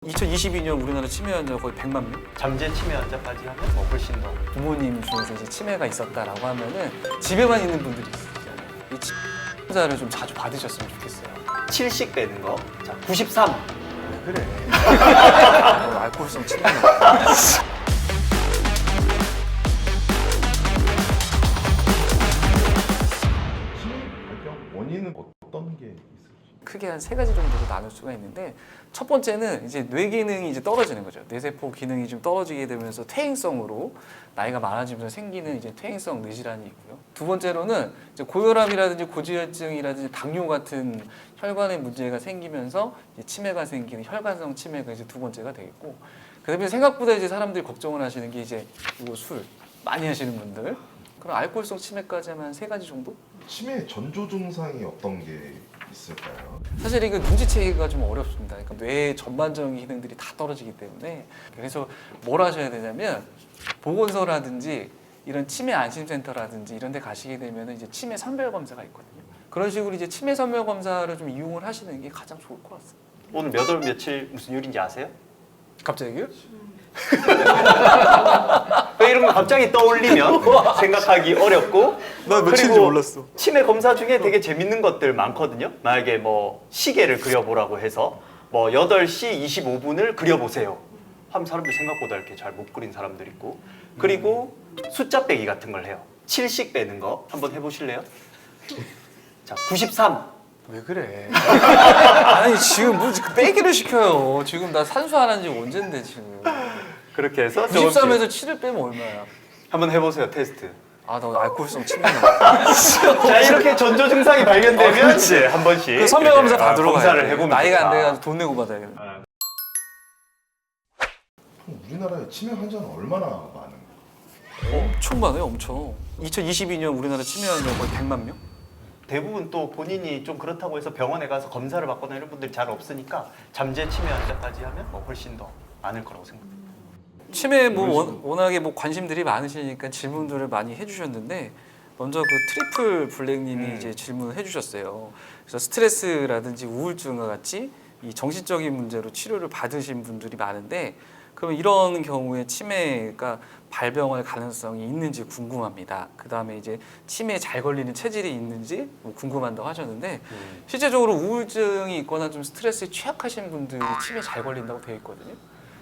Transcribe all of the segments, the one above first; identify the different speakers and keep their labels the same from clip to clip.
Speaker 1: 2022년 우리나라 치매 환자가 거의 100만 명?
Speaker 2: 잠재 치매 환자까지 하면 훨씬 더.
Speaker 1: 부모님 중에서 이제 치매가 있었다라고 하면은 집에만 있는 분들이 있으시잖아요. 이 치매 환자를 좀 자주 받으셨으면 좋겠어요.
Speaker 2: 7씩 빼는 거. 자, 93.
Speaker 1: 그래. 알코올성 치매.
Speaker 3: 치매 발병 원인은 어떤 게 있을지?
Speaker 1: 크게 한 3가지 정도로 나눌 수가 있는데, 첫 번째는 이제 뇌 기능이 이제 떨어지는 거죠. 뇌세포 기능이 좀 떨어지게 되면서 퇴행성으로 나이가 많아지면서 생기는 이제 퇴행성 뇌질환이 있고요. 두 번째로는 이제 고혈압이라든지 고지혈증이라든지 당뇨 같은 혈관에 문제가 생기면서 이제 치매가 생기는 혈관성 치매가 이제 두 번째가 되겠고, 그다음에 생각보다 이제 사람들이 걱정을 하시는 게 이제 이거 술 많이 하시는 분들, 그럼 알코올성 치매까지 하면 한 3가지 정도?
Speaker 3: 치매 전조 증상이 어떤 게 있을까요?
Speaker 1: 사실 이거 눈치채기가 좀 어렵습니다. 그러니까 뇌 전반적인 기능들이 다 떨어지기 때문에, 그래서 뭘 하셔야 되냐면 보건소라든지 이런 치매 안심센터라든지 이런 데 가시게 되면 이제 치매 선별 검사가 있거든요. 그런 식으로 이제 치매 선별 검사를 좀 이용을 하시는 게 가장 좋을 것 같습니다.
Speaker 2: 오늘 몇 월 며칠 무슨 요일인지 아세요?
Speaker 1: 갑자기요?
Speaker 2: 왜 이런 거 갑자기 떠올리면 생각하기 어렵고.
Speaker 1: 나 며칠인지
Speaker 2: 그리고
Speaker 1: 몰랐어.
Speaker 2: 치매 검사 중에 되게 재밌는 것들 많거든요. 만약에 뭐 시계를 그려보라고 해서 뭐 8시 25분을 그려보세요 하면 사람들 생각보다 이렇게 잘 못 그린 사람들 있고, 그리고 숫자 빼기 같은 걸 해요. 7씩 빼는 거 한번 해보실래요? 자, 93.
Speaker 1: 왜 그래? 아니 지금 뭐 빼기를 시켜요. 지금 나 산수 안 한 지 언젠데 지금.
Speaker 2: 그렇게 해서
Speaker 1: 93에서 7을 빼면 얼마야?
Speaker 2: 한번 해보세요, 테스트.
Speaker 1: 아, 나 알코올성 치매.
Speaker 2: 자, 이렇게 전조 증상이 발견되면
Speaker 1: 그렇지.
Speaker 2: 이제 한 번씩
Speaker 1: 그 선별 검사
Speaker 2: 이렇게,
Speaker 1: 받으러
Speaker 2: 검사를
Speaker 1: 가야 돼.
Speaker 2: 해보면
Speaker 1: 나이가 안
Speaker 2: 좋다.
Speaker 1: 돼가지고 돈 내고 받아야겠네.
Speaker 3: 우리나라에 치매 환자는 얼마나 많은가요?
Speaker 1: 엄청 많아요, 엄청. 2022년 우리나라 치매 환자가 거의 100만 명?
Speaker 2: 대부분 또 본인이 좀 그렇다고 해서 병원에 가서 검사를 받거나 이런 분들이 잘 없으니까 잠재 치매 환자까지 하면 훨씬 더 많을 거라고 생각합니다.
Speaker 1: 치매에 뭐 워낙에 뭐 관심들이 많으시니까 질문들을 많이 해주셨는데, 먼저 그 트리플 블랙님이 이제 질문을 해주셨어요. 그래서 스트레스라든지 우울증과 같이 이 정신적인 문제로 치료를 받으신 분들이 많은데, 그러면 이런 경우에 치매가 발병할 가능성이 있는지 궁금합니다. 그 다음에 이제 치매에 잘 걸리는 체질이 있는지 뭐 궁금한다고 하셨는데, 실제적으로 우울증이 있거나 좀 스트레스에 취약하신 분들이 치매에 잘 걸린다고 되어 있거든요.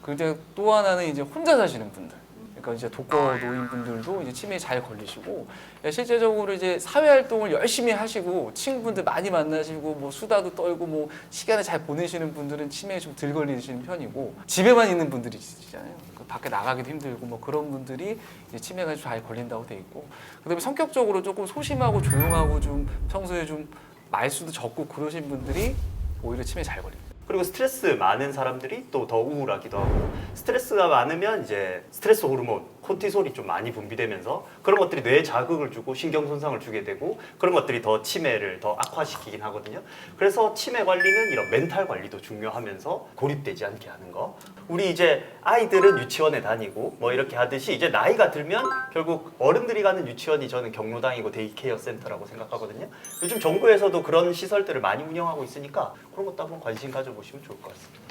Speaker 1: 그런데 또 하나는 이제 혼자 사시는 분들, 그러니까 이제 독거 노인분들도 이제 치매에 잘 걸리시고, 실제적으로 이제 사회 활동을 열심히 하시고 친구분들 많이 만나시고 뭐 수다도 떨고 뭐 시간을 잘 보내시는 분들은 치매에 좀 덜 걸리시는 편이고, 집에만 있는 분들이 있으시잖아요. 그 밖에 나가기도 힘들고 뭐 그런 분들이 이제 치매가 잘 걸린다고 돼 있고, 그다음에 성격적으로 조금 소심하고 조용하고 좀 평소에 좀 말수도 적고 그러신 분들이 오히려 치매에 잘 걸립니다.
Speaker 2: 그리고 스트레스 많은 사람들이 또 더 우울하기도 하고, 스트레스가 많으면 이제 스트레스 호르몬, 코티솔이 좀 많이 분비되면서 그런 것들이 뇌에 자극을 주고 신경 손상을 주게 되고, 그런 것들이 더 치매를 더 악화시키긴 하거든요. 그래서 치매 관리는 이런 멘탈 관리도 중요하면서 고립되지 않게 하는 거. 우리 이제 아이들은 유치원에 다니고 뭐 이렇게 하듯이 이제 나이가 들면 결국 어른들이 가는 유치원이 저는 경로당이고 데이케어 센터라고 생각하거든요. 요즘 정부에서도 그런 시설들을 많이 운영하고 있으니까 그런 것도 한번 관심 가져보시면 좋을 것 같습니다.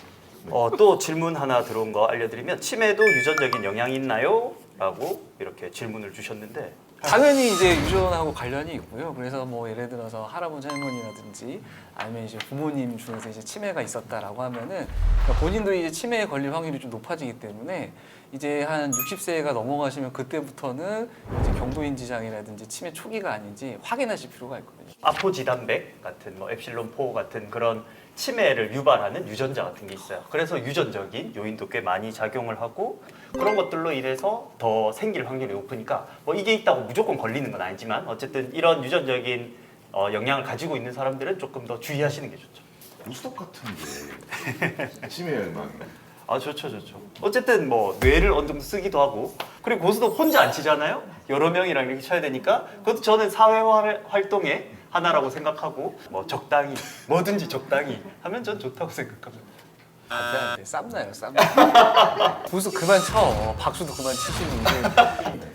Speaker 2: 또 질문 하나 들어온 거 알려드리면, 치매도 유전적인 영향이 있나요? 라고 이렇게 질문을 주셨는데,
Speaker 1: 당연히 이제 유전하고 관련이 있고요. 그래서 뭐 예를 들어서 할아버지 할머니라든지 아니면 이제 부모님 중에서 이제 치매가 있었다라고 하면은, 그러니까 본인도 이제 치매에 걸릴 확률이 좀 높아지기 때문에 이제 한 60세가 넘어가시면 그때부터는 이제 경도인 지장이라든지 치매 초기가 아닌지 확인하실 필요가 있거든요.
Speaker 2: 아포지단백 같은 뭐 엡실론4 같은 그런 치매를 유발하는 유전자 같은 게 있어요. 그래서 유전적인 요인도 꽤 많이 작용을 하고, 그런 것들로 인해서 더 생길 확률이 높으니까 뭐 이게 있다고 무조건 걸리는 건 아니지만 어쨌든 이런 유전적인 영향을 가지고 있는 사람들은 조금 더 주의하시는 게 좋죠.
Speaker 3: 고스톱 같은데 치매 막
Speaker 2: 아, 좋죠. 어쨌든 뭐 뇌를 어느 정도 쓰기도 하고, 그리고 고스톱 혼자 안 치잖아요. 여러 명이랑 이렇게 쳐야 되니까 그것도 저는 사회 활동의 하나라고 생각하고, 뭐 적당히 뭐든지 적당히 하면 전 좋다고 생각합니다.
Speaker 1: 안돼 쌈나요 쌈나. 구수 그만 쳐 박수도 그만 치시는데.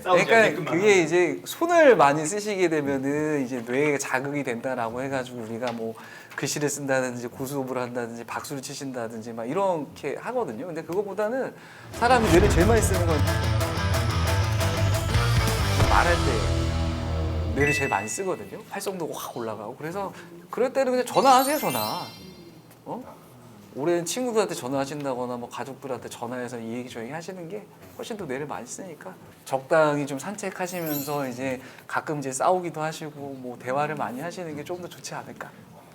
Speaker 1: 그러니까 그게 이제 손을 많이 쓰시게 되면은 이제 뇌에 자극이 된다라고 해가지고 우리가 뭐 글씨를 쓴다든지 고수업을 한다든지 박수를 치신다든지 막 이렇게 하거든요. 근데 그거보다는 사람이 뇌를 제일 많이 쓰는 건 말할 때 뇌를 제일 많이 쓰거든요. 활성도가 확 올라가고. 그래서 그럴 때는 그냥 전화하세요 전화. 오랜 친구들한테 전화하신다거나 뭐 가족들한테 전화해서 이 얘기 저 얘기 하시는 게 훨씬 더 뇌를 많이 쓰니까 적당히 좀 산책하시면서 이제 가끔 이제 싸우기도 하시고 뭐 대화를 많이 하시는 게 좀 더 좋지 않을까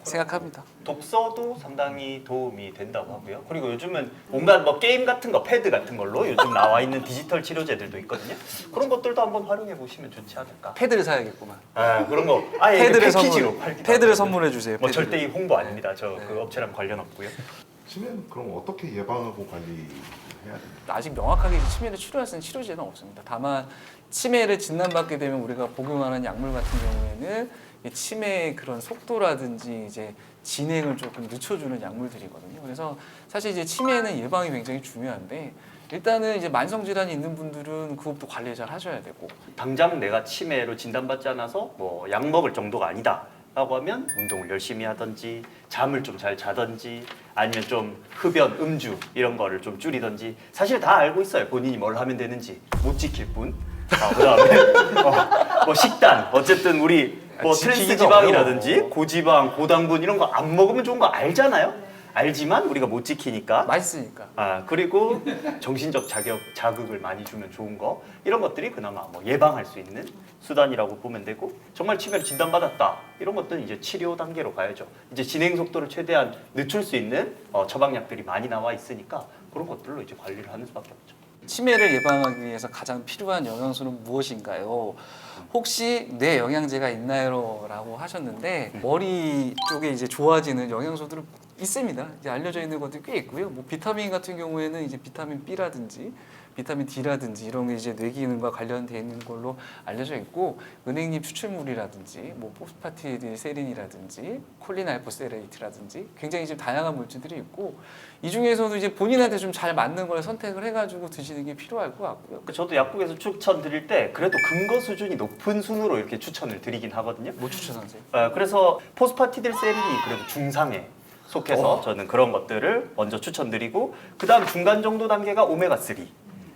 Speaker 1: 생각합니다.
Speaker 2: 독서도 상당히 도움이 된다고 하고요. 그리고 요즘은 온갖 뭐 게임 같은 거, 패드 같은 걸로 요즘 나와 있는 디지털 치료제들도 있거든요. 그런 것들도 한번 활용해 보시면 좋지 않을까.
Speaker 1: 패드를 사야겠구만.
Speaker 2: 아 그런 거 아예
Speaker 1: 패드를
Speaker 2: 패키지로 팔기도
Speaker 1: 패드를
Speaker 2: 하거든요.
Speaker 1: 선물해 주세요.
Speaker 2: 뭐
Speaker 1: 패드를.
Speaker 2: 절대 홍보 아닙니다. 저 그
Speaker 1: 네.
Speaker 2: 업체랑 관련 없고요.
Speaker 3: 치매는 그럼 어떻게 예방하고 관리해야 됩니까?
Speaker 1: 아직 명확하게 치매를 치료할 수 있는 치료제는 없습니다. 다만 치매를 진단받게 되면 우리가 복용하는 약물 같은 경우에는 이 치매의 그런 속도라든지 이제 진행을 조금 늦춰주는 약물들이거든요. 그래서 사실 이제 치매는 예방이 굉장히 중요한데 일단은 이제 만성 질환이 있는 분들은 그것도 관리 잘 하셔야 되고.
Speaker 2: 당장 내가 치매로 진단받지 않아서 뭐 약 먹을 정도가 아니다. 라고 하면 운동을 열심히 하든지 잠을 좀 잘 자든지 아니면 좀 흡연, 음주 이런 거를 좀 줄이든지 사실 다 알고 있어요. 본인이 뭘 하면 되는지 못 지킬 뿐. 그다음에 뭐 식단 어쨌든 우리 뭐 트랜스
Speaker 1: 지키기가
Speaker 2: 지방이라든지
Speaker 1: 어려워.
Speaker 2: 고지방, 고당분 이런 거 안 먹으면 좋은 거 알잖아요. 알지만 우리가 못 지키니까
Speaker 1: 맛있으니까.
Speaker 2: 그리고 정신적 자극을 많이 주면 좋은 거 이런 것들이 그나마 뭐 예방할 수 있는 수단이라고 보면 되고 정말 치매를 진단받았다 이런 것들은 이제 치료 단계로 가야죠. 이제 진행 속도를 최대한 늦출 수 있는 처방약들이 많이 나와 있으니까 그런 것들로 이제 관리를 하는 수밖에 없죠.
Speaker 1: 치매를 예방하기 위해서 가장 필요한 영양소는 무엇인가요? 혹시 뇌 영양제가 있나요? 라고 하셨는데 머리 쪽에 이제 좋아지는 영양소들은 있습니다. 이제 알려져 있는 것들이 꽤 있고요. 뭐 비타민 같은 경우에는 이제 비타민 B라든지 비타민 D라든지 이런 게 이제 뇌 기능과 관련되어 있는 걸로 알려져 있고 은행잎 추출물이라든지 뭐 포스파티딜세린이라든지 콜린알포세레이트라든지 굉장히 지금 다양한 물질들이 있고 이 중에서도 이제 본인한테 좀 잘 맞는 걸 선택을 해가지고 드시는 게 필요할 것 같고요.
Speaker 2: 저도 약국에서 추천드릴 때 그래도 근거 수준이 높은 순으로 이렇게 추천을 드리긴 하거든요.
Speaker 1: 뭐 추천하세요?
Speaker 2: 그래서 포스파티딜세린이 그래도 중상에 속해서 저는 그런 것들을 먼저 추천드리고 그 다음 중간 정도 단계가 오메가3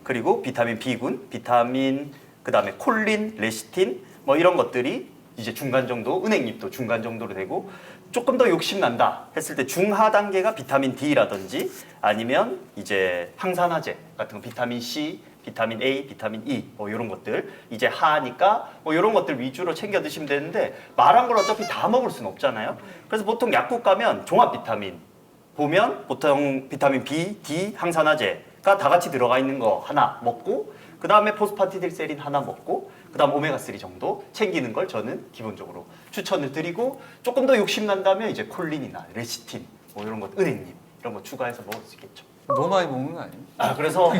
Speaker 2: 그리고 비타민 B군, 비타민 그 다음에 콜린, 레시틴 뭐 이런 것들이 이제 중간 정도, 은행잎도 중간 정도로 되고 조금 더 욕심난다 했을 때 중하 단계가 비타민 D라든지 아니면 이제 항산화제 같은 거 비타민 C, 비타민 A, 비타민 E 뭐 이런 것들 이제 하니까 뭐 이런 것들 위주로 챙겨 드시면 되는데 말한 걸 어차피 다 먹을 수는 없잖아요. 그래서 보통 약국 가면 종합 비타민 보면 보통 비타민 B, D, 항산화제가 다 같이 들어가 있는 거 하나 먹고 그 다음에 포스파티딜세린 하나 먹고 그 다음 오메가3 정도 챙기는 걸 저는 기본적으로 추천을 드리고 조금 더 욕심난다면 이제 콜린이나 레시틴 뭐 이런 것 은행잎 이런 거 추가해서 먹을 수 있겠죠.
Speaker 1: 너무 많이 먹는 거 아니에요?
Speaker 2: 그래서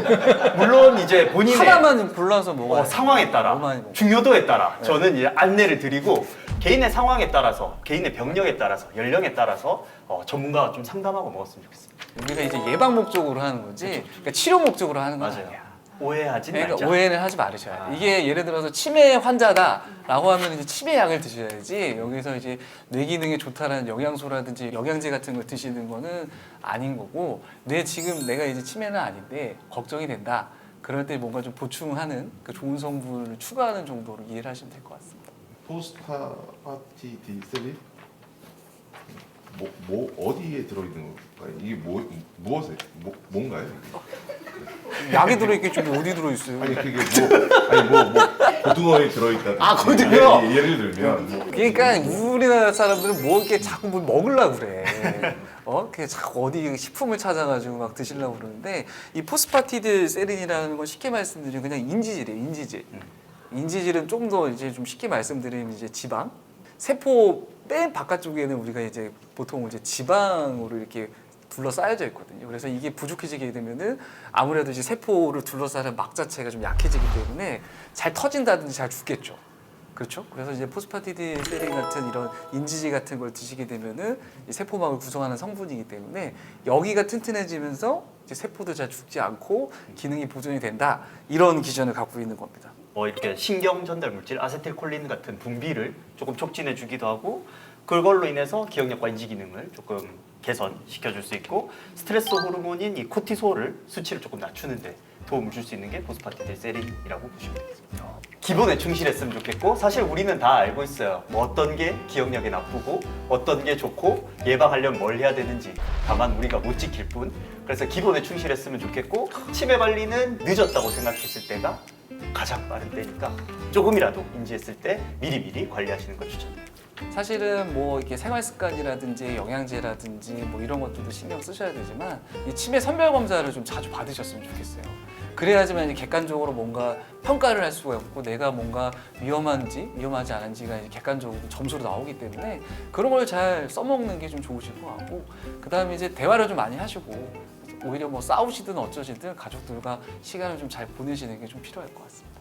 Speaker 2: 물론 이제 본인의
Speaker 1: 하나만 골라서 먹어요.
Speaker 2: 상황에 따라
Speaker 1: 너무 많이 먹어요.
Speaker 2: 중요도에 따라 저는 이제 안내를 드리고 개인의 상황에 따라서 개인의 병력에 따라서 연령에 따라서 전문가가 좀 상담하고 먹었으면 좋겠습니다.
Speaker 1: 우리가 이제 예방 목적으로 하는 거지 그러니까 치료 목적으로 하는 건
Speaker 2: 맞아요.
Speaker 1: 아니야.
Speaker 2: 오해하지
Speaker 1: 그러니까
Speaker 2: 말자.
Speaker 1: 오해는 하지 말으셔야 돼. 이게 예를 들어서 치매 환자다라고 하면 이제 치매 약을 드셔야지 여기서 이제 뇌 기능에 좋다라는 영양소라든지 영양제 같은 걸 드시는 거는 아닌 거고 지금 내가 이제 치매는 아닌데 걱정이 된다. 그럴 때 뭔가 좀 보충하는 그 좋은 성분을 추가하는 정도로 이해를 하시면 될 것 같습니다.
Speaker 3: 포스파티딜세린 뭐 어디에 들어있는 건가요? 이게 무엇에 뭔가요? 이게?
Speaker 1: 약이 들어있겠지 뭐 어디 들어있어요?
Speaker 3: 아니 그게 뭐 고등어에 들어있다든지
Speaker 1: 고등어!
Speaker 3: 예를 들면
Speaker 1: 그러니까 우리나라 사람들은 뭐 이렇게 자꾸 뭘 먹으려고 그래. 그게 자꾸 어디 식품을 찾아가지고 막 드시려고 그러는데 이 포스파티딜세린이라는 건 쉽게 말씀드리면 그냥 인지질이에요. 인지질. 인지질은 좀 더 이제 좀 쉽게 말씀드리면 이제 지방. 세포 맨 바깥쪽에는 우리가 이제 보통 이제 지방으로 이렇게 둘러싸여져 있거든요. 그래서 이게 부족해지게 되면은 아무래도 이제 세포를 둘러싸는 막 자체가 좀 약해지기 때문에 잘 터진다든지 잘 죽겠죠. 그렇죠. 그래서 이제 포스파티딜세린 같은 이런 인지지 같은 걸 드시게 되면은 이 세포막을 구성하는 성분이기 때문에 여기가 튼튼해지면서 이제 세포도 잘 죽지 않고 기능이 보존이 된다. 이런 기전을 갖고 있는 겁니다.
Speaker 2: 뭐 이렇게 신경 전달 물질 아세틸콜린 같은 분비를 조금 촉진해 주기도 하고 그걸로 인해서 기억력과 인지 기능을 조금 개선시켜 줄 수 있고 스트레스 호르몬인 이 코티솔을 수치를 조금 낮추는데 도움을 줄 수 있는 게 포스파티딜세린이라고 보시면 되겠습니다. 기본에 충실했으면 좋겠고 사실 우리는 다 알고 있어요. 뭐 어떤 게 기억력에 나쁘고 어떤 게 좋고 예방하려면 뭘 해야 되는지 다만 우리가 못 지킬 뿐. 그래서 기본에 충실했으면 좋겠고 치매 관리는 늦었다고 생각했을 때가 가장 빠른 때니까 조금이라도 인지했을 때 미리미리 관리하시는 걸 추천드립니다.
Speaker 1: 사실은 뭐 이렇게 생활 습관이라든지 영양제라든지 뭐 이런 것들도 신경 쓰셔야 되지만 이 치매 선별 검사를 좀 자주 받으셨으면 좋겠어요. 그래야지만 이제 객관적으로 뭔가 평가를 할 수가 있고 내가 뭔가 위험한지 위험하지 않은지가 이제 객관적으로 점수로 나오기 때문에 그런 걸 잘 써먹는 게 좀 좋으실 것 같고 그 다음에 이제 대화를 좀 많이 하시고 오히려 뭐 싸우시든 어쩌시든 가족들과 시간을 좀 잘 보내시는 게 좀 필요할 것 같습니다.